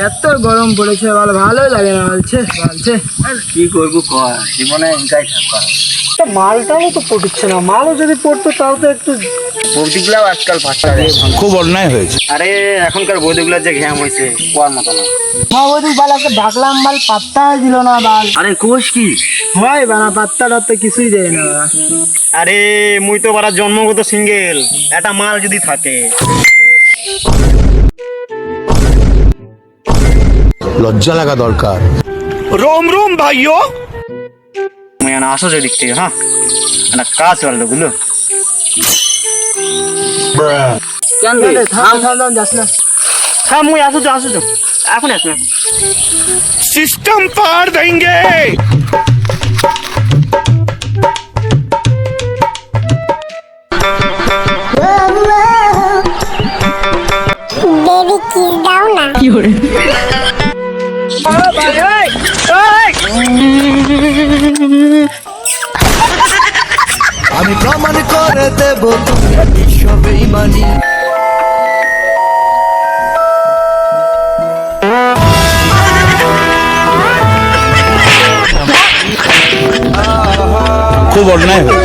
এত গরম পড়েছে বল, ভালোই লাগে না বলছে বলছে। আর কি করবো কর, জীবনে একাই থাকা। তো মালটাও তো পড়ছে না, মালও যদি পড়তো তাও তো একটু। বৌদিগুলাও আজকাল ভাষা খুব অন্যায় হয়েছে। আরে এখনকার বৌদিগুলার যে ঘ্যাম হয়েছে কোয়ার মতো না। মা বৌদি বালাকে ডাকলাম, বাল পাত্তা দিল না বাল। আরে কোষ কি হয় বানা পাত্তা টাত্তা কিছুই দেয় না বাবা। আরে মুই তো বারা জন্মগত সিঙ্গেল, একটা মাল যদি থাকে। লজ্জা লাগা দরকার। रोम रोम भाइयों मैं ना আসো যে দিক থেকে। হ্যাঁ একটা কাজ করল গুলো কেন রে থাম থাম থাম, যাস না। হ্যাঁ মুই আসো এখন আসো सिस्टम पार देंगे। বেবি কিস দাও না। আমি প্রমাণ করে দেব তুমি সবেই মানি। খুব অন্যায় হয়েছে।